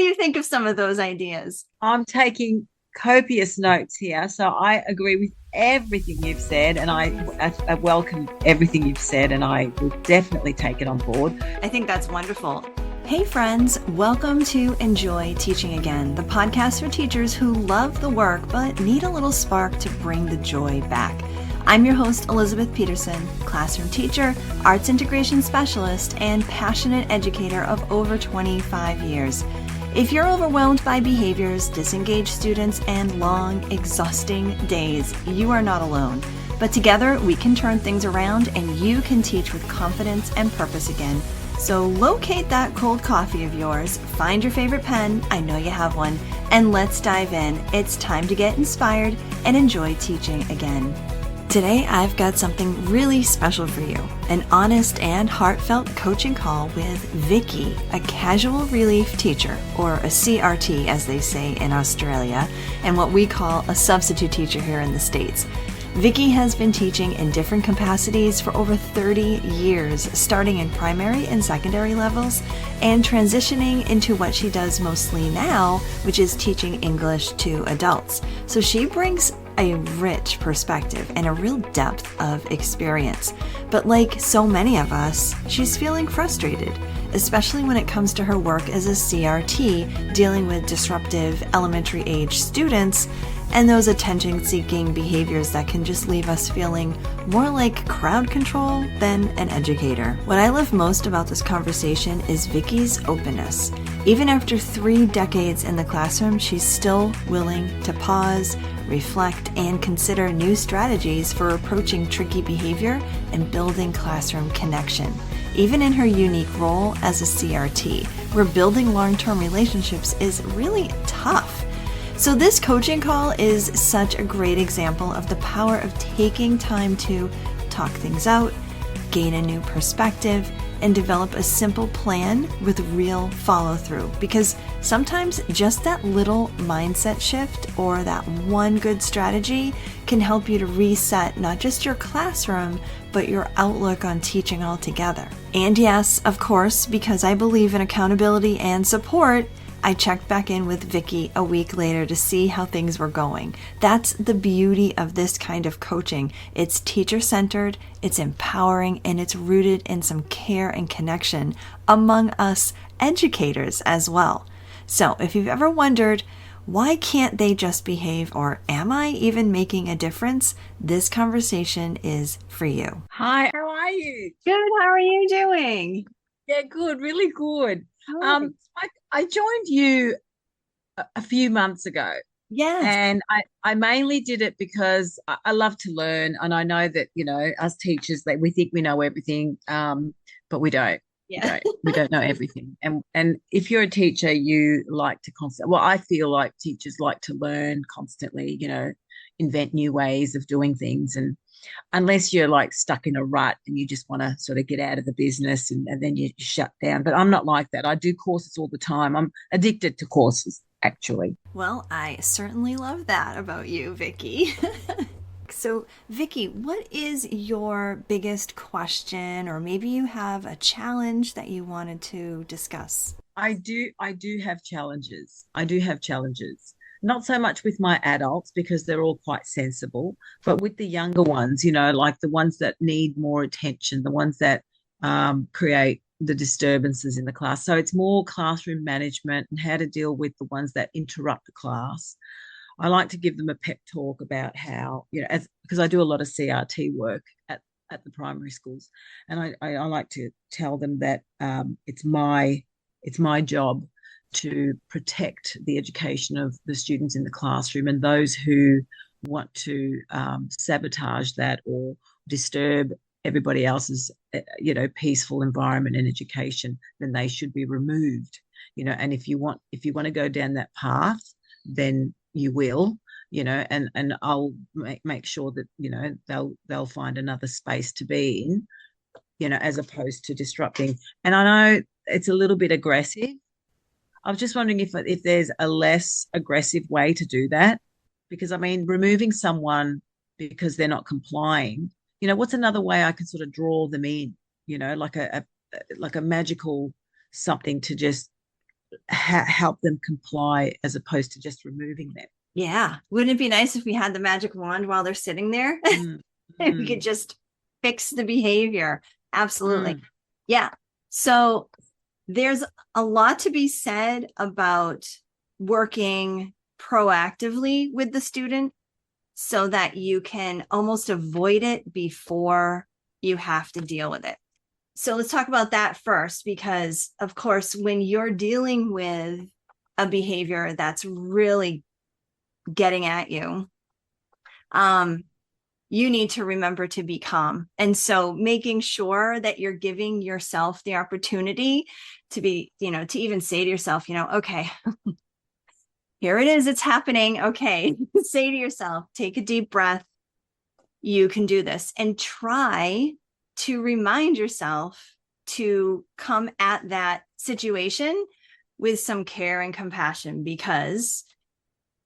you think of some of those ideas? I'm taking copious notes here. So I agree with everything you've said, and I welcome everything you've said, and I will definitely take it on board. I think that's wonderful. Hey friends, welcome to Enjoy Teaching Again, the podcast for teachers who love the work but need a little spark to bring the joy back. I'm your host, Elizabeth Peterson, classroom teacher, arts integration specialist, and passionate educator of over 25 years. If you're overwhelmed by behaviors, disengaged students, and long, exhausting days, you are not alone. But together, we can turn things around and you can teach with confidence and purpose again. So locate that cold coffee of yours, find your favorite pen, I know you have one, and let's dive in. It's time to get inspired and enjoy teaching again. Today, I've got something really special for you, an honest and heartfelt coaching call with Vicki, a casual relief teacher, or a CRT as they say in Australia, and what we call a substitute teacher here in the States. Vicki has been teaching in different capacities for over 30 years, starting in primary and secondary levels, and transitioning into what she does mostly now, which is teaching English to adults. So she brings a rich perspective and a real depth of experience. But like so many of us, she's feeling frustrated, especially when it comes to her work as a CRT, dealing with disruptive elementary age students and those attention-seeking behaviors that can just leave us feeling more like crowd control than an educator. What I love most about this conversation is Vicki's openness. Even after 3 decades in the classroom, she's still willing to pause, reflect, and consider new strategies for approaching tricky behavior and building classroom connection. Even in her unique role as a CRT, where building long-term relationships is really tough. So this coaching call is such a great example of the power of taking time to talk things out, gain a new perspective, and develop a simple plan with real follow-through. Because sometimes just that little mindset shift or that one good strategy can help you to reset not just your classroom, but your outlook on teaching altogether. And yes, of course, because I believe in accountability and support, I checked back in with Vicki a week later to see how things were going. That's the beauty of this kind of coaching. It's teacher-centered, it's empowering, and it's rooted in some care and connection among us educators as well. So if you've ever wondered, why can't they just behave, or am I even making a difference? This conversation is for you. Hi, how are you? Good, how are you doing? Yeah, good, really good. Good. I joined you a few months ago, Yes. and I mainly did it because I love to learn, and I know that, us teachers, that we think we know everything, but we don't. We Yeah. don't. We don't know everything. And if you're a teacher, you like to constantly. Well, I feel like teachers like to learn constantly. Invent new ways of doing things, and unless you're like stuck in a rut and you just want to sort of get out of the business, and then you shut down. But I'm not like that. I do courses all the time. I'm addicted to courses, actually. Well, I certainly love that about you, Vicki. So, Vicki, what is your biggest question, or maybe you have a challenge that you wanted to discuss? I do have challenges. I do have challenges. Not so much with my adults because they're all quite sensible, but with the younger ones, like the ones that need more attention, the ones that create the disturbances in the class. So it's more classroom management and how to deal with the ones that interrupt the class. I like to give them a pep talk about how, because I do a lot of CRT work at the primary schools, and I like to tell them that it's my job to protect the education of the students in the classroom, and those who want to sabotage that or disturb everybody else's peaceful environment and education, then they should be removed. And if you want to go down that path, then you will, and I'll make sure that they'll find another space to be in, as opposed to disrupting. And I know it's a little bit aggressive. I was just wondering if there's a less aggressive way to do that, because I mean, removing someone because they're not complying, what's another way I can sort of draw them in, like a magical something to just help them comply as opposed to just removing them. Yeah. Wouldn't it be nice if we had the magic wand while they're sitting there? Mm, We could mm, just fix the behavior. Absolutely. mm, Yeah. So there's a lot to be said about working proactively with the student so that you can almost avoid it before you have to deal with it. So let's talk about that first, because of course, when you're dealing with a behavior that's really getting at you, um, you need to remember to be calm. And so making sure that you're giving yourself the opportunity to be, to even say to yourself, okay, here it is, it's happening. Okay. Say to yourself, take a deep breath. You can do this, and try to remind yourself to come at that situation with some care and compassion, because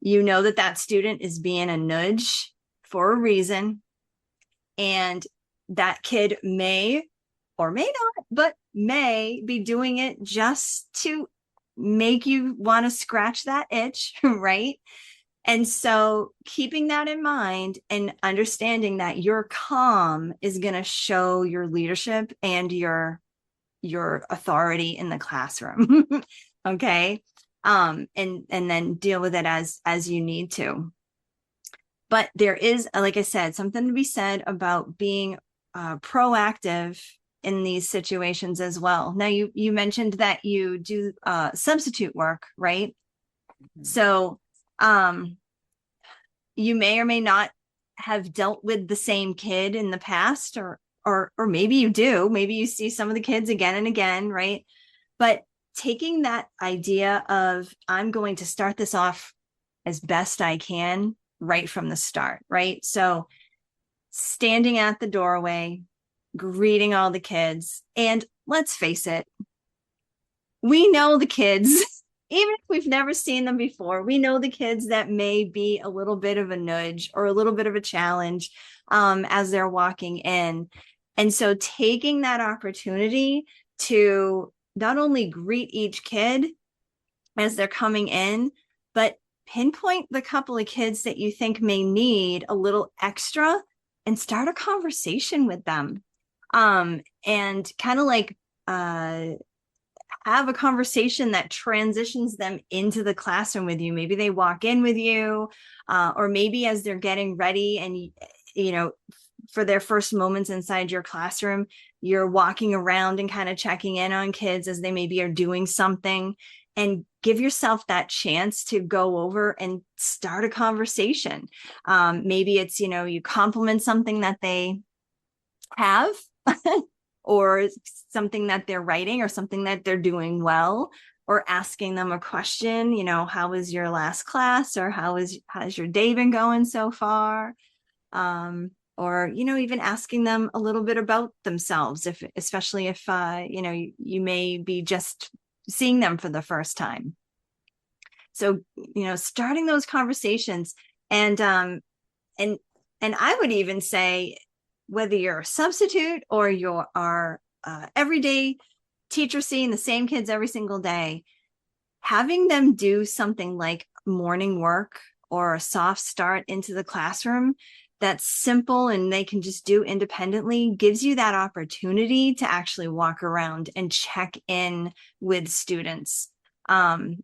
you know that that student is being a nudge for a reason. And that kid may or may not, but may be doing it just to make you want to scratch that itch, right? And so keeping that in mind and understanding that your calm is going to show your leadership and your authority in the classroom. Okay. And then deal with it as you need to. But there is, like I said, something to be said about being proactive in these situations as well. Now, you mentioned that you do substitute work, right? mm. So you may or may not have dealt with the same kid in the past, or maybe you do. Maybe you see some of the kids again and again, right? But taking that idea of, I'm going to start this off as best I can right from the start, right? So standing at the doorway, greeting all the kids. And let's face it, we know the kids, even if we've never seen them before, we know the kids that may be a little bit of a nudge or a little bit of a challenge as they're walking in. And so taking that opportunity to not only greet each kid as they're coming in, but pinpoint the couple of kids that you think may need a little extra and start a conversation with them. And kind of like have a conversation that transitions them into the classroom with you. Maybe they walk in with you, or maybe as they're getting ready and, for their first moments inside your classroom, you're walking around and kind of checking in on kids as they maybe are doing something, and give yourself that chance to go over and start a conversation. Maybe it's, you compliment something that they have or something that they're writing or something that they're doing well, or asking them a question, how was your last class, or how's your day been going so far? Or, even asking them a little bit about themselves, especially if, you may be just seeing them for the first time. So, starting those conversations, and I would even say, whether you're a substitute or you're our everyday teacher seeing the same kids every single day, having them do something like morning work or a soft start into the classroom that's simple and they can just do independently gives you that opportunity to actually walk around and check in with students. And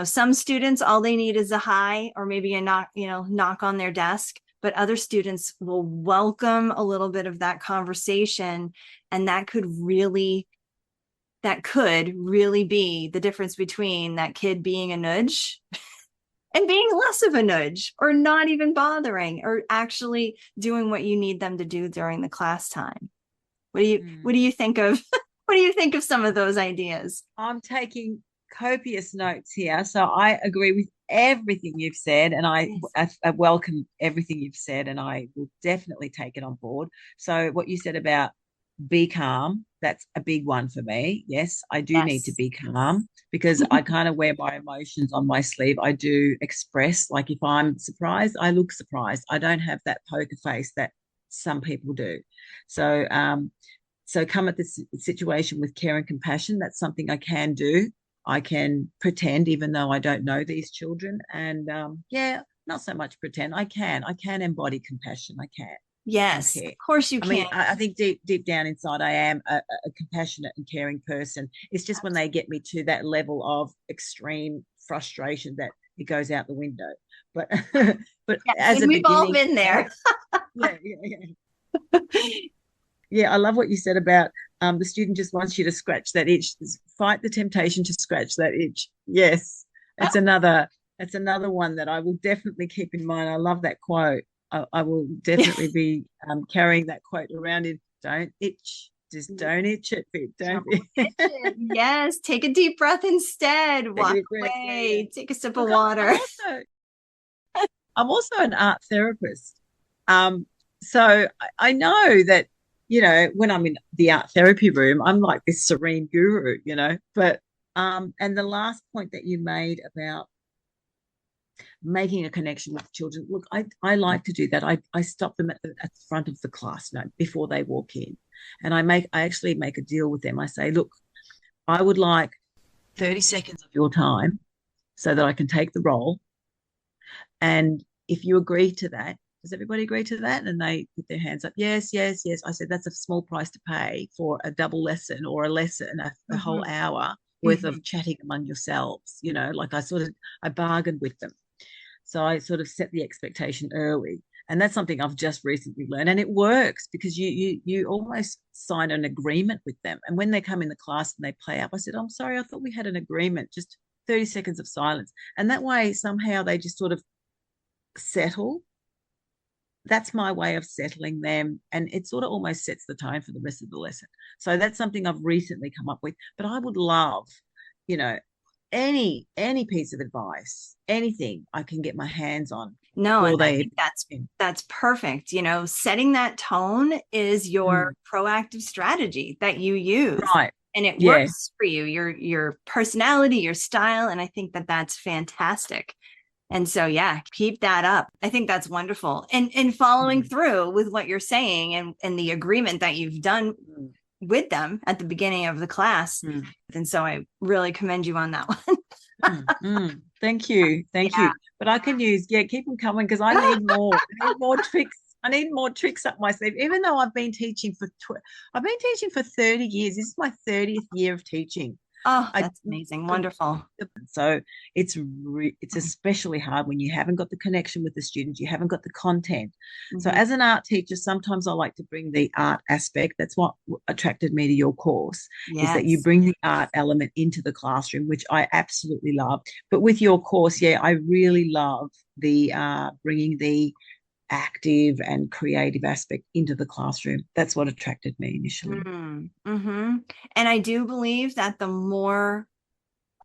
some students, all they need is a hi or maybe a knock on their desk, but other students will welcome a little bit of that conversation, and that could really be the difference between that kid being a nudge and being less of a nudge, or not even bothering, or actually doing what you need them to do during the class time. What do you think of what do you think of some of those ideas? I'm taking copious notes here. So I agree with everything you've said, and I welcome everything you've said, and I will definitely take it on board. So what you said about be calm, that's a big one for me. Yes, I do need to Yes. be calm because I kind of wear my emotions on my sleeve. I do express, like if I'm surprised, I look surprised. I don't have that poker face that some people do. So come at this situation with care and compassion. That's something I can do. I can pretend, even though I don't know these children. And yeah, not so much pretend. I can embody compassion. I can and Yes, care. of course you I can. mean, I think deep down inside, I am a compassionate and caring person. It's just when they get me to that level of extreme frustration that it goes out the window. But but Yes, as and a we've all beginning, been there. yeah, yeah, yeah. Yeah, I love what you said about the student just wants you to scratch that itch. Fight the temptation to scratch that itch. Yes, it's another it's another one that I will definitely keep in mind. I love that quote. I will definitely be carrying that quote around. In don't itch, just don't itch it, Vic. Don't. Don't itch it. Yes, take a deep breath instead. Take a Walk deep breath. Yeah, yeah. away. Take a sip of Look, I'm water. also an art therapist. So I know that, when I'm in the art therapy room, I'm like this serene guru, But and the last point that you made about making a connection with children, look, I like to do that. I stop them at the front of the class, before they walk in, and I actually make a deal with them. I say, look, I would like 30 seconds of your time so that I can take the role. And if you agree to that, does everybody agree to that? And they put their hands up. Yes, yes, yes. I said, that's a small price to pay for a double lesson or a lesson, a whole hour worth of chatting among yourselves. Like I bargained with them. So I sort of set the expectation early. And that's something I've just recently learned. And it works because you almost sign an agreement with them. And when they come in the class and they play up, I said, I'm sorry, I thought we had an agreement, just 30 seconds of silence. And that way, somehow they just sort of settle. That's my way of settling them, and it sort of almost sets the tone for the rest of the lesson. So that's something I've recently come up with. But I would love, you know any piece of advice, anything I can get my hands on No, before and I they think that's perfect. Setting that tone is your proactive strategy that you use, right. and it Yeah. works for you, your personality, your style, and I think that that's fantastic. And so, yeah, keep that up. I think that's wonderful. And following through with what you're saying and the agreement that you've done with them at the beginning of the class. And so I really commend you on that one. Thank you. Thank you. But I can keep them coming because I need more. I need more tricks. I need more tricks up my sleeve. Even though I've been teaching for 30 years. This is my 30th year of teaching. Oh, that's amazing. Wonderful. So it's especially hard when you haven't got the connection with the students, you haven't got the content. So as an art teacher, sometimes I like to bring the art aspect. That's what attracted me to your course, is that you bring the art element into the classroom, which I absolutely love. But with your course, I really love the bringing the active and creative aspect into the classroom. That's what attracted me initially. And I do believe that the more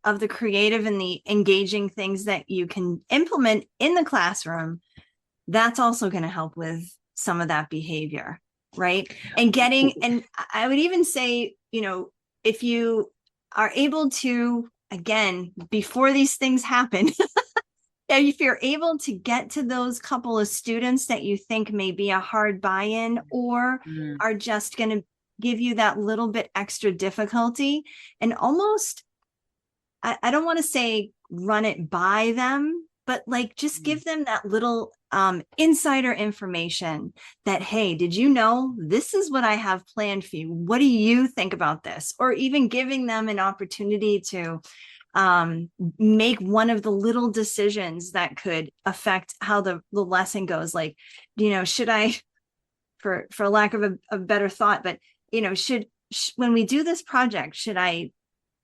of the creative and the engaging things that you can implement in the classroom, that's also going to help with some of that behavior, right? And I would even say, if you are able to, again, before these things happen, if you're able to get to those couple of students that you think may be a hard buy-in or are just going to give you that little bit extra difficulty, and almost, I don't want to say run it by them, but like just give them that little insider information that, hey, did you know this is what I have planned for you? What do you think about this? Or even giving them an opportunity to make one of the little decisions that could affect how the lesson goes. Like, should I, for lack of a better thought, but, when we do this project, should I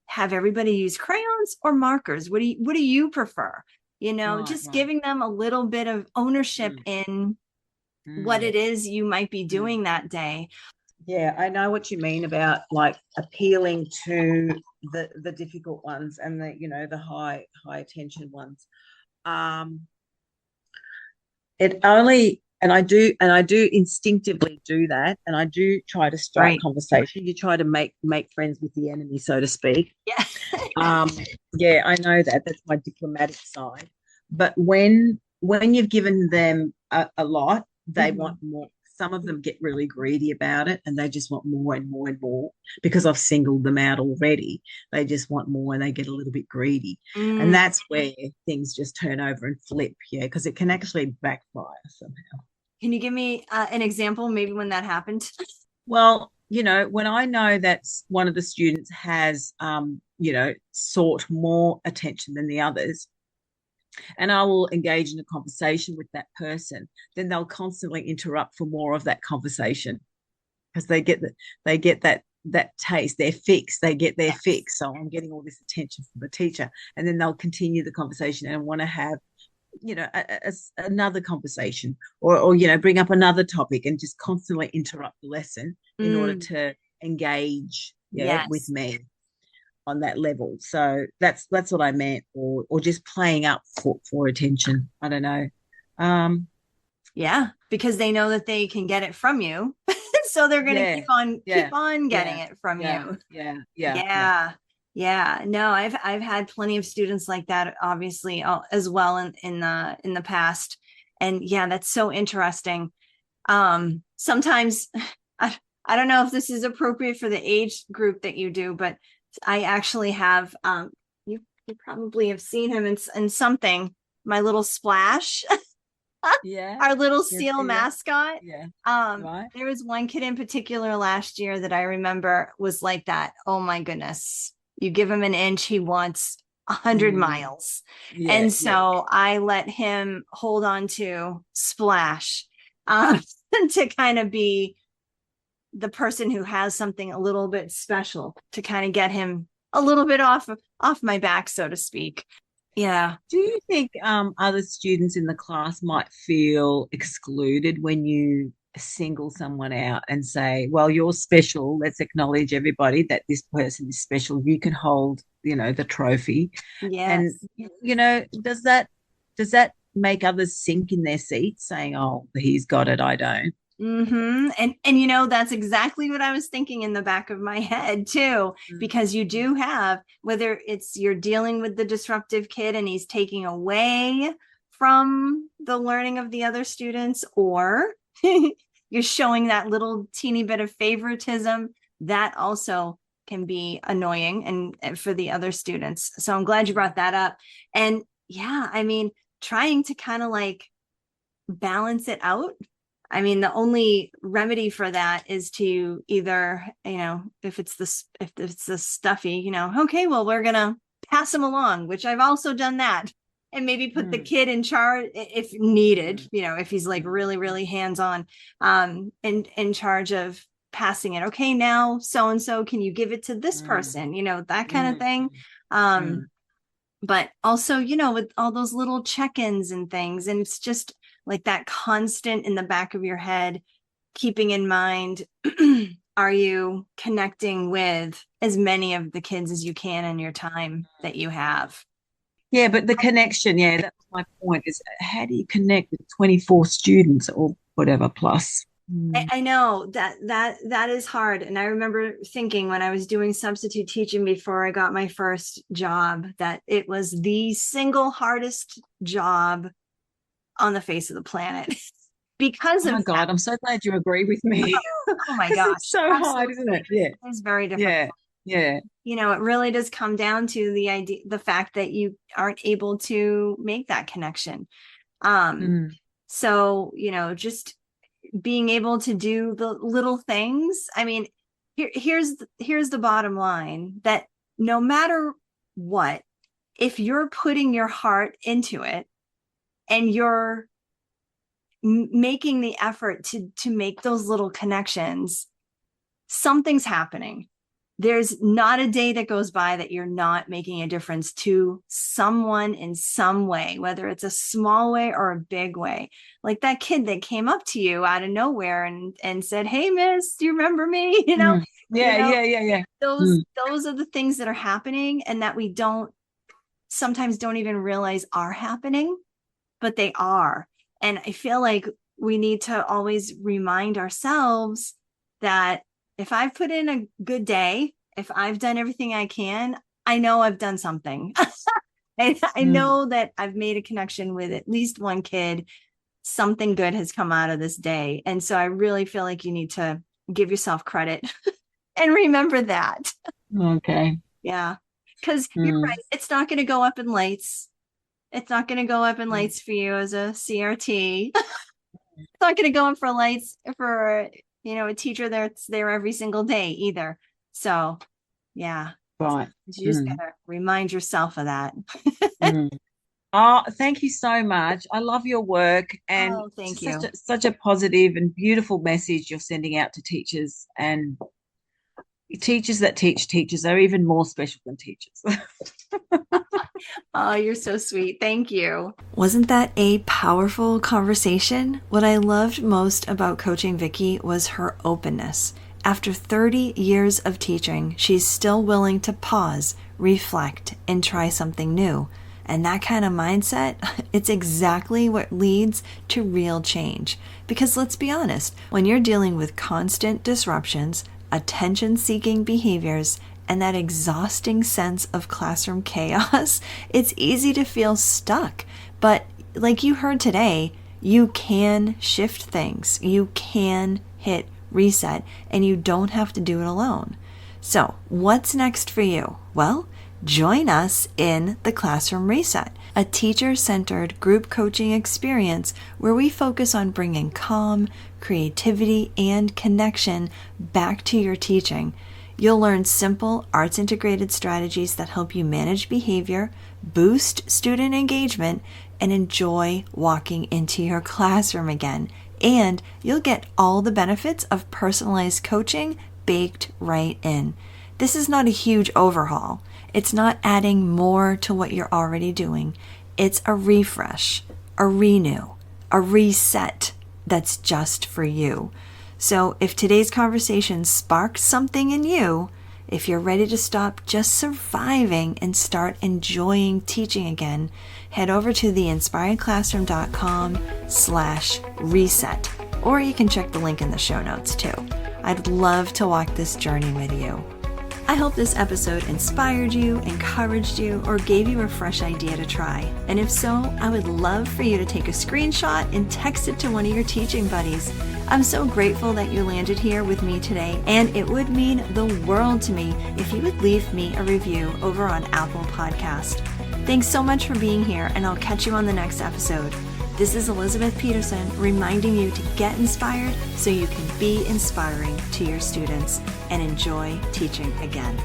have everybody use crayons or markers? What do you prefer? Just giving them a little bit of ownership in what it is you might be doing that day. Yeah, I know what you mean about like appealing to the difficult ones and the high attention ones. I do instinctively do that, and I do try to start conversation. You try to make friends with the enemy, so to speak. Yeah. I know that. That's my diplomatic side. But when you've given them a lot, they want more. some of them get really greedy about it and they just want more and more and more because I've singled them out already. They just want more and they get a little bit greedy. And Mm. that's where things just turn over and flip. Yeah. Because it can actually backfire somehow. Can you give me an example, maybe when that happened? Well, when I know that one of the students has, sought more attention than the others, and I will engage in a conversation with that person, then they'll constantly interrupt for more of that conversation because they get that taste, their fix, they get their fix. So I'm getting all this attention from the teacher, and then they'll continue the conversation and want to have another conversation or bring up another topic and just constantly interrupt the lesson in order Mm. to engage with Yes. me on that level. So that's what I meant, or just playing up for attention. I don't know. Yeah, because they know that they can get it from you. So they're going to Yeah, keep yeah, on getting yeah, it from yeah, you. yeah, yeah, yeah. Yeah. Yeah. No, I've had plenty of students like that, obviously, as well in the past. And yeah, that's so interesting. Sometimes I, I don't know if this is appropriate for the age group that you do, but I actually have you probably have seen him in something, my little Splash, Yeah, our little yes, seal yeah, mascot. yeah, right. There was one kid in particular last year that I remember was like that. Oh my goodness. You give him an inch, he wants 100 Mm, miles. yeah, And yeah. so I let him hold on to Splash to kind of be the person who has something a little bit special to kind of get him a little bit off my back, so to speak. Yeah. Do you think other students in the class might feel excluded when you single someone out and say, well, you're special. Let's acknowledge everybody that this person is special. You can hold, the trophy. And, Yes. does that make others sink in their seats saying, oh, he's got it, I don't? And that's exactly what I was thinking in the back of my head too, because you Mm, do have, whether it's you're dealing with the disruptive kid and he's taking away from the learning of the other students, or you're showing that little teeny bit of favoritism, that also can be annoying and for the other students. So I'm glad you brought that up. And yeah, I mean, trying to kind of like balance it out. I mean, the only remedy for that is to either, if it's the stuffy, okay, well, we're gonna pass them along, which I've also done that, and maybe put the mm, kid in charge if needed, mm, if he's like mm, really, really hands-on, in charge of passing it. Okay, now so and so, can you give it to this mm, person? That kind of mm, thing. mm, But also, with all those little check-ins and things, and it's just like that constant in the back of your head, keeping in mind, are you connecting with as many of the kids as you can in your time that you have? Yeah, but the connection, yeah, that's my point is how do you connect with 24 students or whatever plus? Mm. I know that is hard. And I remember thinking when I was doing substitute teaching before I got my first job that it was the single hardest job on the face of the planet because Oh of that. God, I'm so glad you agree with me Oh my because it's gosh, so hard, isn't absolutely. it? Yeah, It's very difficult. yeah, yeah. It really does come down to the fact that you aren't able to make that connection. Um, Mm, so, just being able to do the little things. I mean, here's the bottom line, that no matter what, if you're putting your heart into it and you're making the effort to make those little connections, something's happening. There's not a day that goes by that you're not making a difference to someone in some way, whether it's a small way or a big way. Like that kid that came up to you out of nowhere and said, "Hey, miss, do you remember me?" mm. You Yeah, know, yeah, yeah, yeah. those Mm, those are the things that are happening and that we sometimes don't even realize are happening, but they are. And I feel like we need to always remind ourselves that if I've put in a good day, if I've done everything I can, I know I've done something. I mm, know that I've made a connection with at least one kid something good has come out of this day. And so I really feel like you need to give yourself credit and remember that. Okay. Yeah. Because you're Mm. right. It's not going to go up in lights. It's not going to go up in Mm. lights for you as a CRT. It's not going to go up for lights for, a teacher that's there every single day either. So, yeah, Right. you just got Mm. to remind yourself of that. Mm. Oh, thank you so much. I love your work, and Oh, thank just you. such a positive and beautiful message you're sending out to teachers, and teachers that teach teachers are even more special than teachers. Oh, you're so sweet. Thank you. Wasn't that a powerful conversation? What I loved most about coaching Vicki was her openness. After 30 years of teaching, she's still willing to pause, reflect, and try something new. And that kind of mindset, it's exactly what leads to real change. Because let's be honest, when you're dealing with constant disruptions, attention-seeking behaviors, and that exhausting sense of classroom chaos, it's easy to feel stuck. But like you heard today, you can shift things. You can hit reset, and you don't have to do it alone. So, what's next for you? Well, join us in the Classroom Reset, a teacher-centered group coaching experience where we focus on bringing calm, creativity, and connection back to your teaching. You'll learn simple arts-integrated strategies that help you manage behavior, boost student engagement, and enjoy walking into your classroom again. And you'll get all the benefits of personalized coaching baked right in. This is not a huge overhaul. It's not adding more to what you're already doing. It's a refresh, a renew, a reset that's just for you. So if today's conversation sparked something in you, if you're ready to stop just surviving and start enjoying teaching again, head over to theinspiredclassroom.com/reset, or you can check the link in the show notes too. I'd love to walk this journey with you. I hope this episode inspired you, encouraged you, or gave you a fresh idea to try. And if so, I would love for you to take a screenshot and text it to one of your teaching buddies. I'm so grateful that you landed here with me today, and it would mean the world to me if you would leave me a review over on Apple Podcast. Thanks so much for being here, and I'll catch you on the next episode. This is Elizabeth Peterson reminding you to get inspired so you can be inspiring to your students and enjoy teaching again.